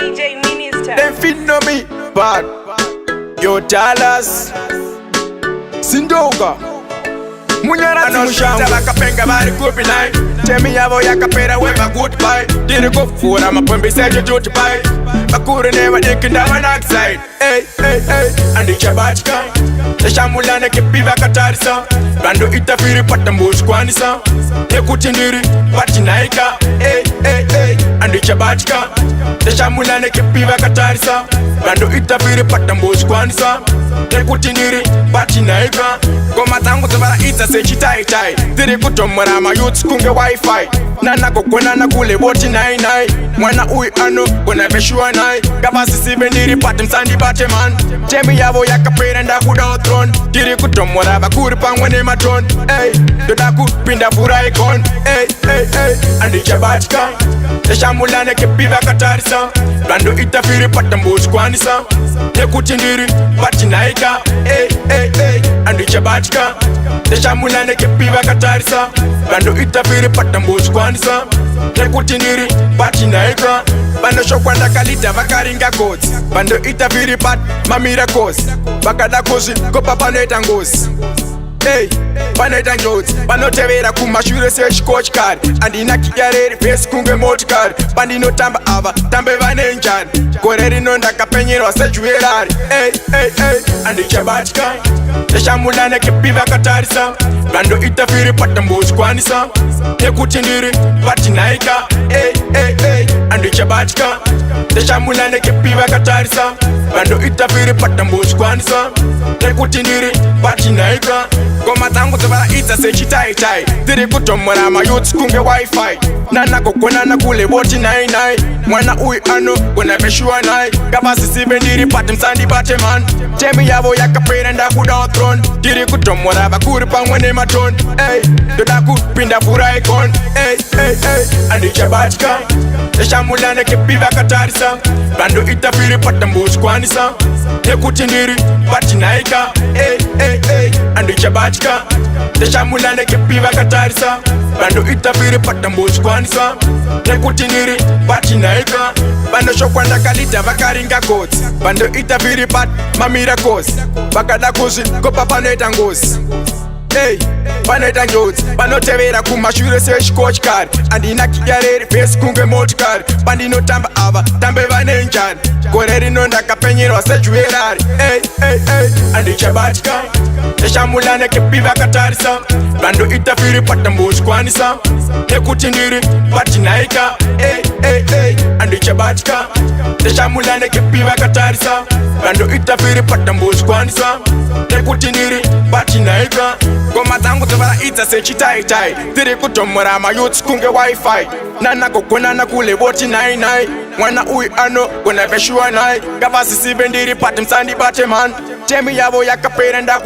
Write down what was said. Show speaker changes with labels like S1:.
S1: DJ Minister.
S2: Them fit know me, but yo Dallas Sindoga Munyara timushangu Bakapenga bari kupi nai Temi yavo yakapera wema goodbye Diri kufura mapombi sejo juti bai Bakure never dikinda monoxide Hey, hey, hey Andi chabachka Teshamulane kipiva katarisa Bando itafiri pata mbush kwanisa Nekutindiri pati naika Hey, hey, hey Andi chabachka Teshamulane kipiva katarisa Bando itafiri pata mbush kwanisa Nekutindiri pati naika Goma tangu tubara ita sechi tai tai Diri kutomora ma youths kunge wifi Nana kukona na kule boti nai nai Mwana ui ano kuna beshua nai Gaba sisi bendiri pati msandi bate man Temi yavo yakapera nda kuda otron Diri kutomora bakuri pangwe ne matron Hey, dodaku pinda fura ikon Hey, hey, hey, andi chabachka Teshamulane kipiva katarisa Bando itafiri pata mbush kwanisa Nekutindiri pati naika Hey, hey, hey, andi chabachka Teshamulane kipiva katarisa Bando itafiri pata mbush kwanisa Nekutindiri pati naika Bando shokwanda kalita makaringa kozi Bando itafiri pat mamira kozi Bakada kozi kopa paneta ngozi Hey, paneta njozi Bano tevera kumashure sechi coach card Andina kiyareri face kunge multi card Bandino tamba ava, tambe vane njani Koreri nonda kapenyero sechi verari Hey, hey, hey, andi chabachka Teshamulane kipiva katarisa Bando itafiri pata mbush kwanisa Nekutindiri pati naika Hey, hey, hey, andi chabachka Teshamulane kipiva katarisa Bando itafiri pata mbush kwanisa Nekutindiri pati naika Goma tangu tubara ita sechi tai tai Diri kutomora ma youths kunge wifi Nana kukona na kule boti nai nai Mwana ui ano kuna beshua nai Gaba sisi bendiri pati msandi bate man Temi yavo yakapera nda kuda otron Diri kutomora bakuri pangwe ne matron Hey, dodaku pinda fura ikon Hey, hey, hey, andi chabachka Teshamulane kipiva katarisa Bando itafiri pata mbush kwanisa Nekutindiri pati naika Hey, hey, hey, andi chabachka Teshamulane kipiva katarisa Bando itafiri pata mbush kwanisa Nekutindiri pati naika Bando shokwanda kalita bakaringa kozi Bando itafiri pat mamira kozi Bakada kuzi kopa paneta ngozi Hey, paneta njozi Bano tevera kumashure sechi coach card Andina kiyareri face kunge multi card Bandino tamba ava, tambe vane njani Koreri nonda kapenyero sechi verari Hey, hey, hey, andi chabachka Teshamulane kipiva katarisa Bando itafiri pata mbush kwanisa Nekutindiri pati naika Hey, hey, hey, andi chabachka Teshamulane kipiva katarisa Bando itafiri pata mbush kwanisa Nekutindiri pati naika Goma tangu tubara ita sechi tai tai Diri kutomora ma youths kunge wifi Nana kukona na kule boti nai nai Mwana ui ano kuna beshua nai Gaba sisi bendiri pati msandi bate man Temi yavo yakapera nda